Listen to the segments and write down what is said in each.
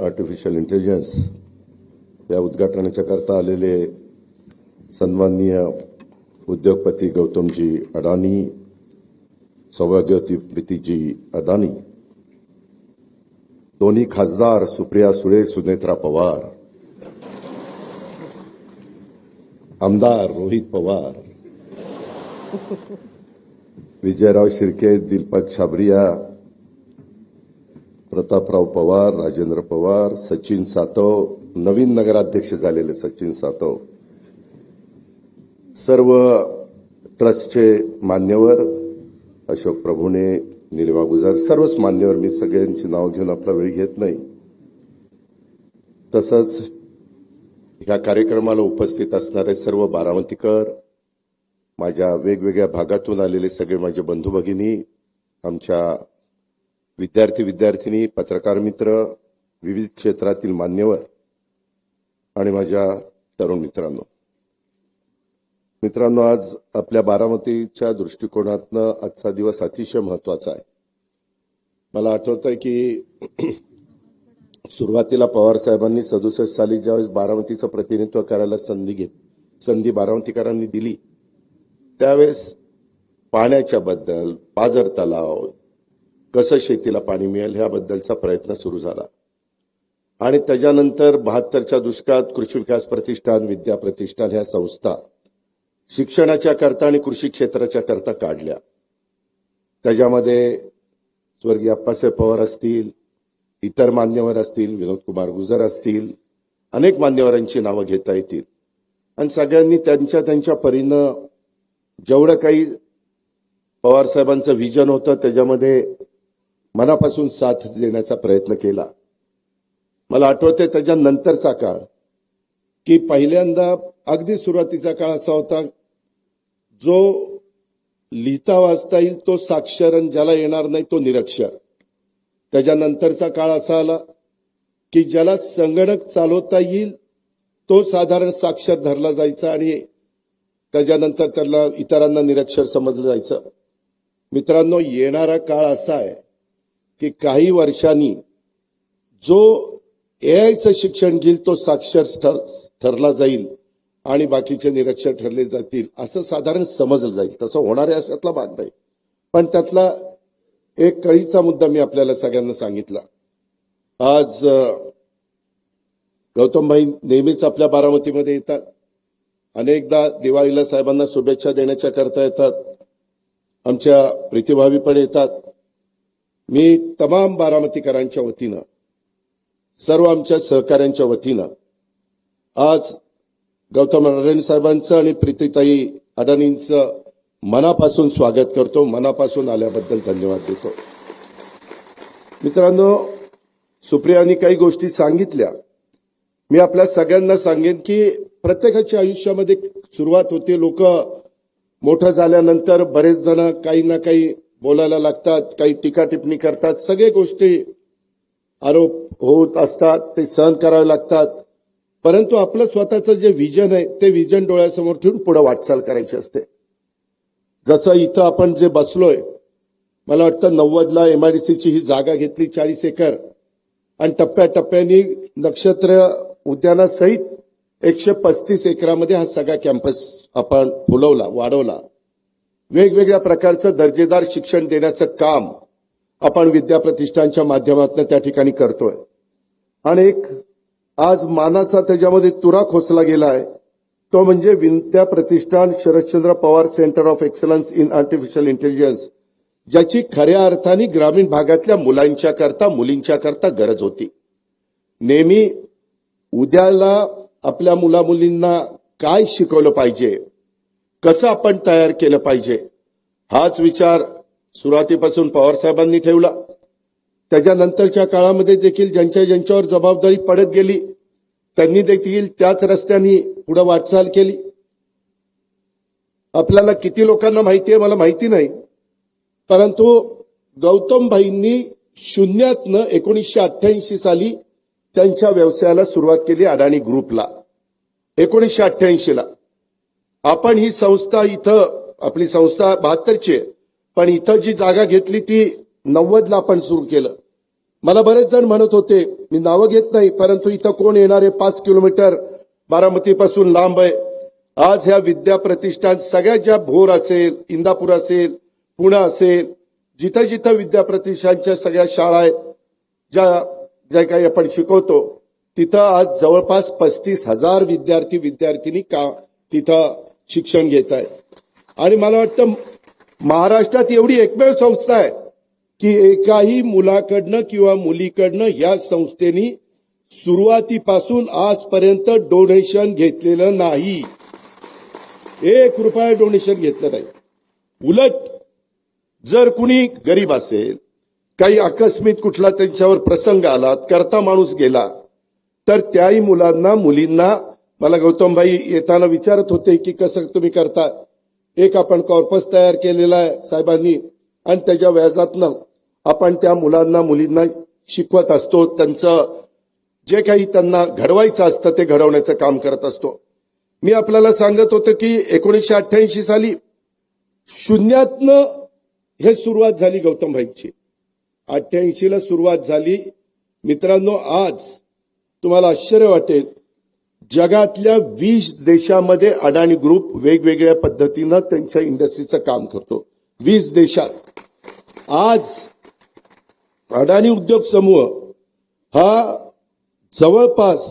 Artificial intelligence या उद्घाटनाच्या करता आलेले सन्माननीय उद्योगपती गौतमजी अडानी, सौभाग्यवती प्रीतीजी अडानी, दोन्ही खासदार सुप्रिया सुळे, सुनेत्रा पवार, आमदार रोहित पवार, विजयराव शिर्के, दीपक छाबरिया, प्रतापराव पवार, राजेंद्र पवार, सचिन सातव, नवीन नगराध्यक्ष झालेले सचिन सातव, सर्व ट्रस्टचे मान्यवर, अशोक प्रभुणे, निलिमा गुजर, सर्वच मान्यवर, मी सगळ्यांची नाव घेऊन आपला वेळ घेत नाही. तसंच या कार्यक्रमाला उपस्थित असणारे सर्व बारामतीकर, माझ्या वेगवेगळ्या भागातून आलेले सगळे माझे बंधू भगिनी, आमच्या विद्यार्थिनी, पत्रकार मित्र, विविध क्षेत्रातील मान्यवर आणि माझ्या तरुण मित्रांनो, आज आपल्या बारामतीच्या दृष्टिकोनातनं आजचा दिवस अतिशय महत्वाचा आहे. मला आठवतंय की सुरुवातीला पवार साहेबांनी 67 साली ज्यावेळेस बारामतीचं प्रतिनिधित्व करायला संधी बारामतीकरांनी दिली, त्यावेळेस पाण्याच्या बद्दल, पाझर तलाव, कसं शेतीला पाणी मिळेल ह्याबद्दलचा प्रयत्न सुरू झाला. आणि त्याच्यानंतर 72च्या दुष्काळात कृषी विकास प्रतिष्ठान, विद्या प्रतिष्ठान ह्या संस्था शिक्षणाच्या करता आणि कृषी क्षेत्राच्या करता काढल्या. त्याच्यामध्ये स्वर्गीय अप्पासाहेब पवार असतील, इतर मान्यवर असतील, विनोद कुमार गुजर असतील, अनेक मान्यवरांची नावं घेता येतील. आणि सगळ्यांनी त्यांच्या परीनं जेवढं काही पवार साहेबांचं व्हिजन होतं त्याच्यामध्ये मनापासून साथ देण्याचा प्रयत्न केला. मला आठवते त्याच्यानंतरचा काळ की पहिल्यांदा अगदी सुरुवातीचा काळ असा होता, जो लिहिता वाचता येईल तो साक्षर आणि ज्याला येणार नाही तो निरक्षर. त्याच्यानंतरचा काळ असा आला की ज्याला संगणक चालवता येईल तो साधारण साक्षर धरला जायचा आणि त्याच्यानंतर त्याला इतरांना निरक्षर समजलं जायचं. मित्रांनो, येणारा काळ असा आहे की काही वर्षांनी जो एआयचं शिक्षण घेईल तो साक्षर ठरला जाईल आणि बाकीचे निरक्षर ठरले जातील, असं साधारण समजलं जाईल. तसं होणार आहे अशातला भाग नाही. पण त्यातला एक कळीचा मुद्दा मी आपल्याला सगळ्यांना सांगितला. आज गौतमभाई नेहमीच आपल्या बारामतीमध्ये येतात. अनेकदा दिवाळीला साहेबांना शुभेच्छा देण्याच्या करता येतात. आमच्या प्रीतीभाभी पण येतात. मी तमाम बारामतीकरांच्या वतीनं, सर्व आमच्या सहकाऱ्यांच्या वतीनं आज गौतम अडानी साहेबांचं आणि प्रीतीताई अडानींचं मनापासून स्वागत करतो. मनापासून आल्याबद्दल धन्यवाद देतो. मित्रांनो, सुप्रियानी काही गोष्टी सांगितल्या. मी आपल्या सगळ्यांना सांगेन की प्रत्येकाच्या आयुष्यामध्ये सुरुवात होते. लोक मोठं झाल्यानंतर बरेच जण काही ना काही बोलायला लागतात, काही टीका टिप्पणी करतात, सगळे गोष्टी आरोप होत असतात, ते सहन करावे लागतात. परंतु आपलं स्वतःचं जे व्हिजन आहे ते व्हिजन डोळ्यासमोर ठेवून पुढे वाटचाल करायची असते. जसं इथं आपण जे बसलोय, मला वाटतं 90ला एमआयडीसीची ही जागा घेतली 40 एकर आणि टप्प्याटप्प्याने नक्षत्र उद्यानासहित 135 एकरामध्ये हा सगळा कॅम्पस आपण फुलवला, वाढवला. वेगवेगळ्या प्रकारचं दर्जेदार शिक्षण देण्याचं काम आपण विद्या प्रतिष्ठानच्या माध्यमातून त्या ठिकाणी करतोय. आणि एक आज मानाचा त्याच्यामध्ये तुरा खोचला गेलाय, तो म्हणजे Vidya Pratishthan Sharadchandra Pawar centre of excellence in artificial intelligence, ज्याची खऱ्या अर्थाने ग्रामीण भागातल्या मुलांच्या करता, मुलींच्या करता गरज होती. नेहमी उद्याला आपल्या मुलामुलींना काय शिकवलं पाहिजे, कसं आपण तयार केलं पाहिजे, हाच विचार सुरुवातीपासून पवार साहेबांनी ठेवला. त्याच्यानंतरच्या काळामध्ये देखील ज्यांच्यावर जबाबदारी पडत गेली त्यांनी देखील त्याच रस्त्याने पुढे वाटचाल केली. आपल्याला किती लोकांना माहिती आहे मला माहिती नाही, परंतु गौतमभाईंनी शून्यातनं 1988 साली त्यांच्या व्यवसायाला सुरुवात केली. अडाणी ग्रुपला 1988ला आपण ही संस्था, इथं आपली संस्था 72ची आहे, पण इथं जी जागा घेतली ती 90ला आपण सुरू केलं. मला बरेच जण म्हणत होते, मी नावं घेत नाही, परंतु इथं कोण येणार आहे 5 किलोमीटर बारामतीपासून लांब आहे. आज ह्या विद्या प्रतिष्ठान सगळ्यात ज्या भोर असेल, इंदापूर असेल, पुणे असेल, जिथं जिथं विद्या प्रतिष्ठानच्या सगळ्या शाळा आहेत, ज्या काही आपण शिकवतो, तिथं आज जवळपास 35,000 विद्यार्थी तिथं शिक्षण घेत आहेत. आणि मला वाटतं महाराष्ट्रात एवढी एकमेव संस्था आहे की एकाही मुलाकडनं किंवा मुलीकडनं या संस्थेनी सुरुवातीपासून आजपर्यंत डोनेशन घेतलेलं नाही. 1 रुपया डोनेशन घेतलं नाही. उलट जर कुणी गरीब असेल, काही आकस्मिक कुठला त्यांच्यावर प्रसंग आला, करता माणूस गेला, तर त्याही मुलांना मुलींना मला गौतम भाई येताना विचारत होते की कसं तुम्ही करता. एक आपण कॉर्पस तयार केलेला आहे साहेबांनी आणि त्याच्या व्याजातनं आपण त्या मुलांना मुलींना शिकवत असतो. त्यांचं जे काही त्यांना घडवायचं असतं ते घडवण्याचं काम करत असतो. मी आपल्याला सांगत होतो की 1988 साली शून्यातनं हे सुरुवात झाली गौतम भाईंची. 88 ला सुरुवात झाली. मित्रांनो, आज तुम्हाला आश्चर्य वाटेल, जगातल्या 20 देशामध्ये अडाणी ग्रुप वेगवेगळ्या पद्धतीनं त्यांच्या इंडस्ट्रीचं काम करतो. 20 देशात आज अडाणी उद्योग समूह हा जवळपास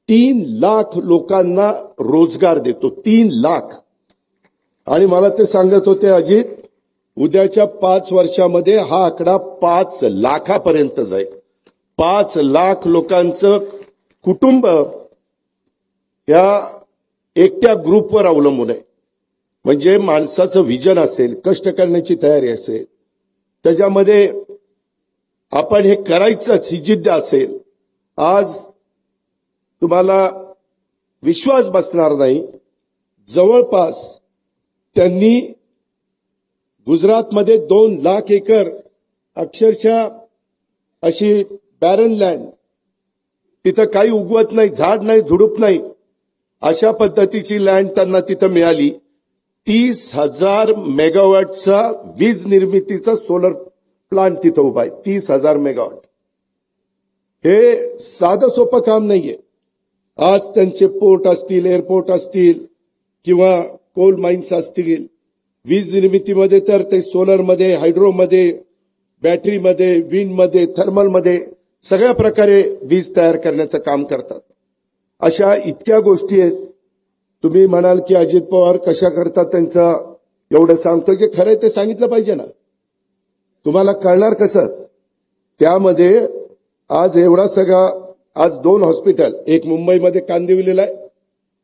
3 लाख लोकांना रोजगार देतो. 3 लाख. आणि मला ते सांगत होते, अजित, उद्याच्या 5 वर्षामध्ये हा आकडा 5 लाखापर्यंत जाईल. 5 लाख लोकांचं कुटुंब या एकट्या ग्रुपवर अवलंबून आहे. म्हणजे माणसाचं विजन असेल, कष्ट करण्याची तयारी असेल, त्याच्यामध्ये आपण हे करायचंच ही जिद्द असेल, आज तुम्हाला विश्वास बसणार नाही, जवळपास त्यांनी गुजरातमध्ये 2 लाख एकर अक्षरशः अशी बॅरन लँड, तिथं काही उगवत नाही, झाड नाही, झुडूप नाही, अशा पद्धतीची लँड त्यांना तिथं मिळाली. 30,000 मेगावॉटचा वीज निर्मितीचा सोलर प्लांट तिथं उभा आहे. 30,000 मेगावॉट. हे साधं सोपं काम नाहीये. आज त्यांचे पोर्ट असतील, एअरपोर्ट असतील किंवा कोल माइन्स असतील, वीज निर्मितीमध्ये तर ते सोलरमध्ये, हायड्रोमध्ये, बॅटरीमध्ये, विंडमध्ये, थर्मलमध्ये सगळ्या प्रकारे वीज तयार करण्याचं काम करतात. अशा इतक्या गोष्टी आहेत. तुम्ही म्हणाल की अजित पवार कशा करतात, त्यांचं एवढं सांगतो, जे खरंय ते सांगितलं पाहिजे ना. तुम्हाला कळणार कसं? त्यामध्ये आज एवढा सगळा, आज 2 हॉस्पिटल, एक मुंबईमध्ये कांदिवलीला आहे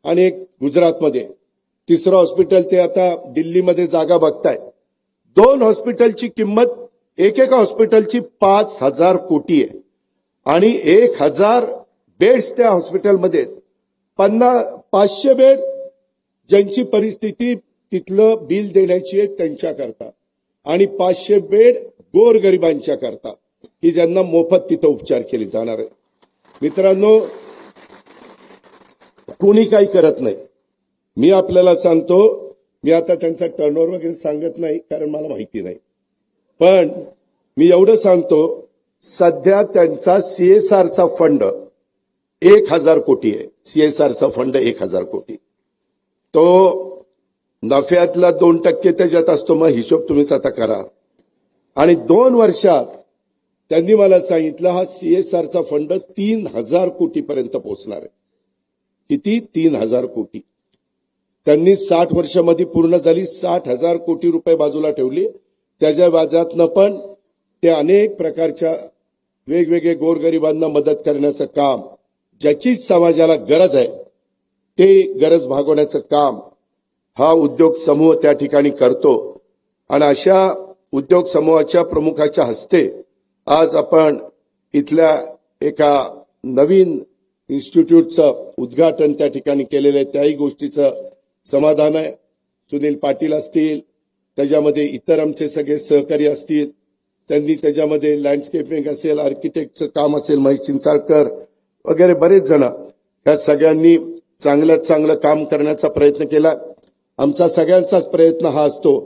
आणि एक गुजरातमध्ये, 3रं हॉस्पिटल ते आता दिल्लीमध्ये जागा बघताय. 2 हॉस्पिटलची किंमत, एकेका हॉस्पिटलची 5,000 कोटी आहे आणि 1,000 बेड्स त्या हॉस्पिटलमध्ये. 500 बेड ज्यांची परिस्थिती तिथलं बिल देण्याची आहे त्यांच्याकरता, आणि 500 बेड गोरगरिबांच्या करता की ज्यांना मोफत तिथं उपचार केले जाणार आहे. मित्रांनो, कोणी काही करत नाही. मी आपल्याला सांगतो, मी आता त्यांचा टर्नओव्हर वगैरे सांगत नाही कारण मला माहिती नाही, पण मी एवढं सांगतो, सध्या त्यांचा सीएसआरचा फंड 1,000 कोटी आहे. सीएसआरचा फंड 1,000 कोटी. तो नफ्यातला 2% त्याच्यात असतो. मग हिशोब तुम्हीच आता करा. आणि 2 वर्षात त्यांनी मला सांगितलं हा सीएसआरचा फंड 3,000 कोटीपर्यंत पोहोचणार आहे. किती? 3,000 कोटी. त्यांनी 60 वर्षामध्ये पूर्ण झाली. 60,000 कोटी रुपये बाजूला ठेवली. त्याच्या व्याजातनं पण ते अनेक प्रकारच्या वेगवेगळे गोरगरिबांना मदत करण्याचं काम, ज्याची समाजाला गरज आहे ते गरज भागवण्याचं काम हा उद्योग समूह त्या ठिकाणी करतो. आणि अशा उद्योग समूहाच्या प्रमुखाच्या हस्ते आज आपण इथल्या एका नवीन इन्स्टिट्यूटचं उद्घाटन त्या ठिकाणी केलेलं आहे. त्याही गोष्टीचं समाधान आहे. सुनील पाटील असतील, त्याच्यामध्ये इतर आमचे सगळे सहकारी असतील, त्यांनी त्याच्यामध्ये लँडस्केपिंग असेल, आर्किटेक्टचं काम असेल, महेश चिंचाळकर वगैरे बरेच जण, ह्या सगळ्यांनी चांगल्यात चांगलं काम करण्याचा प्रयत्न केला. आमचा सगळ्यांचाच प्रयत्न हा असतो,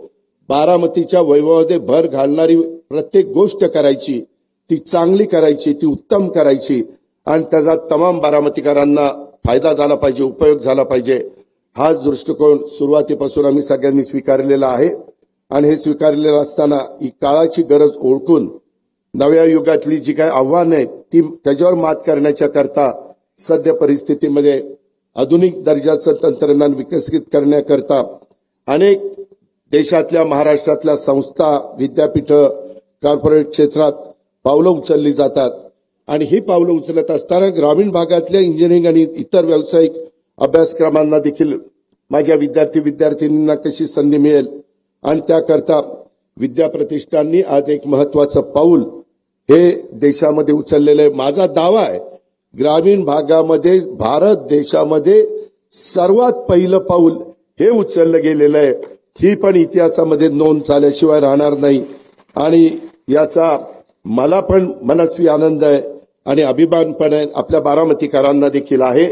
बारामतीच्या वैभवामध्ये भर घालणारी प्रत्येक गोष्ट करायची. ती चांगली करायची, ती उत्तम करायची आणि त्याचा तमाम बारामतीकरांना फायदा झाला पाहिजे, उपयोग झाला पाहिजे. हाच दृष्टिकोन सुरुवातीपासून आम्ही सगळ्यांनी स्वीकारलेला आहे आणि हे स्वीकारलेलं असताना ही काळाची गरज ओळखून नव्या युगातली जी काही आव्हानं आहेत ती त्याच्यावर मात करण्याच्या करता सध्या परिस्थितीमध्ये आधुनिक दर्जाचं तंत्रज्ञान विकसित करण्याकरता अनेक देशातल्या महाराष्ट्रातल्या संस्था, विद्यापीठं, कॉर्पोरेट क्षेत्रात पावलं उचलली जातात आणि ही पावलं उचलत असताना ग्रामीण भागातल्या इंजिनिअरिंग आणि इतर व्यावसायिक अभ्यासक्रमांना देखील माझ्या विद्यार्थ्यांना कशी संधी मिळेल आणि त्याकरता विद्या प्रतिष्ठाननी आज एक महत्वाचं पाऊल हे देशामध्ये उचललेलं आहे. माझा दावा आहे ग्रामीण भागामध्ये भारत देशामध्ये सर्वात पहिलं पाऊल हे उचललं गेलेलं आहे. ही पण इतिहासामध्ये नोंद झाल्याशिवाय राहणार नाही आणि याचा मला पण मनस्वी आनंद आहे आणि अभिमान पण आहे, आपल्या बारामतीकरांना देखील आहे.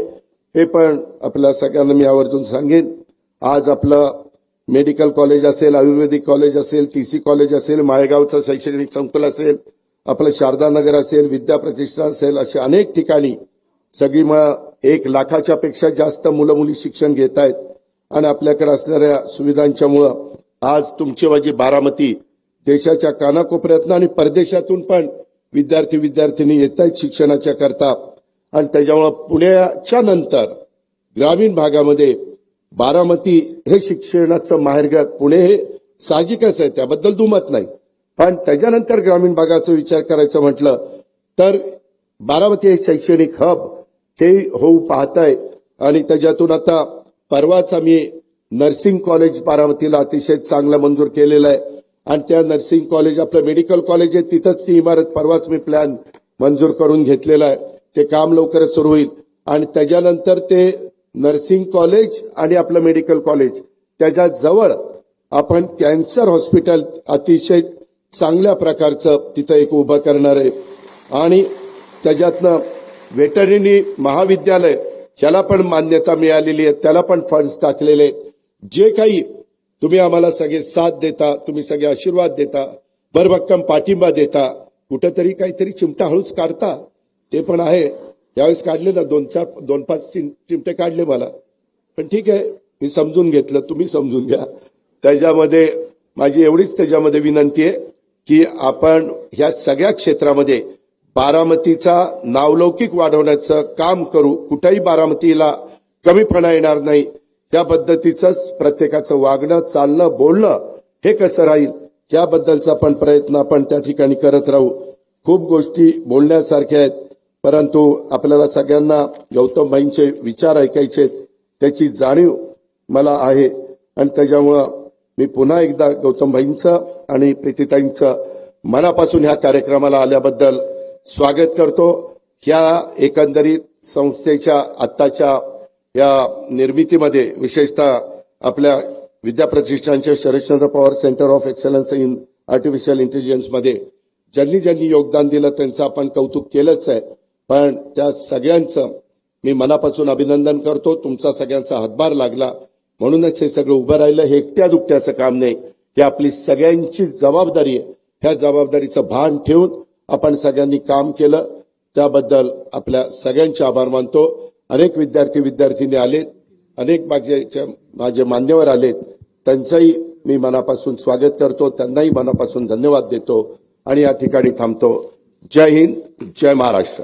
हे पण आपल्या सगळ्यांना मी आवर्जून सांगेन. आज आपलं मेडिकल कॉलेज असेल, आयुर्वेदिक कॉलेज असेल, टीसी कॉलेज असेल, माळेगावचं शैक्षणिक संकुल असेल, आपलं शारदानगर असेल, विद्या प्रतिष्ठान असेल, अशा अनेक ठिकाणी सगळी 1 लाखाच्या पेक्षा जास्त मुलं मुली शिक्षण घेत आहेत आणि आपल्याकडे असणाऱ्या सुविधांच्यामुळं आज तुमची माझी बारामती देशाच्या कानाकोपऱ्यातनं आणि परदेशातून पण विद्यार्थी येत आहेत शिक्षणाच्या करता आणि त्याच्यामुळं पुण्याच्या नंतर ग्रामीण भागामध्ये बारामती हे शिक्षणाचं माहेरघर. पुणे हे साहजिकच आहे, त्याबद्दल दुमत नाही, पण त्याच्यानंतर ग्रामीण भागाचा विचार करायचं म्हटलं तर बारामती हे शैक्षणिक हब हे होऊ पाहत आहे आणि त्याच्यातून आता परवाच आम्ही नर्सिंग कॉलेज बारामतीला अतिशय चांगलं मंजूर केलेलं आहे आणि त्या नर्सिंग कॉलेज आपलं मेडिकल कॉलेज आहे तिथंच ती इमारत परवाच मी प्लॅन मंजूर करून घेतलेला आहे. ते काम लवकरच सुरू होईल आणि त्याच्यानंतर ते नर्सिंग कॉलेज आणि आपलं मेडिकल कॉलेज त्याच्या जवळ आपण कॅन्सर हॉस्पिटल अतिशय चांगल्या प्रकारचं तिथं एक उभं करणार आहे आणि त्याच्यातनं वेटरनरी महाविद्यालय ह्याला पण मान्यता मिळालेली आहे, त्याला पण फंड्स टाकलेले आहेत. जे काही तुम्ही आम्हाला सगळे साथ देता, तुम्ही सगळे आशीर्वाद देता, भरभक्कम पाठिंबा देता, कुठंतरी काहीतरी चिमटा हळूच काढता, ते पण आहे. यावेळेस काढले ना 2-5 चिमटे काढले मला, पण ठीक आहे, मी समजून घेतलं, तुम्ही समजून घ्या. त्याच्यामध्ये माझी एवढीच त्याच्यामध्ये विनंती आहे की आपण ह्या सगळ्या क्षेत्रामध्ये बारामतीचा नावलौकिक वाढवण्याचं काम करू. कुठेही बारामतीला कमीपणा येणार नाही. या पद्धतीचंच प्रत्येकाचं वागणं, चालणं, बोलणं हे कसं राहील याबद्दलचा पण प्रयत्न आपण त्या ठिकाणी करत राहू. खूप गोष्टी बोलण्यासारख्या आहेत, परंतु आपल्याला सगळ्यांना गौतम भाईंचे विचार ऐकायचे त्याची जाणीव मला आहे आणि त्याच्यामुळं मी पुन्हा एकदा गौतम भाईंचं आणि प्रीतीताईंचं मनापासून ह्या कार्यक्रमाला आल्याबद्दल स्वागत करतो. ह्या एकंदरीत संस्थेच्या आत्ताच्या या निर्मितीमध्ये विशेषतः आपल्या विद्या प्रतिष्ठानच्या Sharadchandra Pawar centre of excellence in artificial इंटेलिजन्समध्ये ज्यांनी योगदान दिलं त्यांचं आपण कौतुक केलंच आहे, पण त्या सगळ्यांचं मी मनापासून अभिनंदन करतो. तुमचा सगळ्यांचा हातभार लागला म्हणूनच हे सगळं उभं राहिलं. हे एकट्या दुकट्याचं काम नाही, ही आपली सगळ्यांची जबाबदारी आहे. ह्या जबाबदारीचं भान ठेवून आपण सगळ्यांनी काम केलं, त्याबद्दल आपल्या सगळ्यांचे आभार मानतो. अनेक विद्यार्थी आलेत, अनेक माझे मान्यवर आलेत, त्यांचंही मी मनापासून स्वागत करतो, त्यांनाही मनापासून धन्यवाद देतो आणि या ठिकाणी थांबतो. जय हिंद, जय महाराष्ट्र.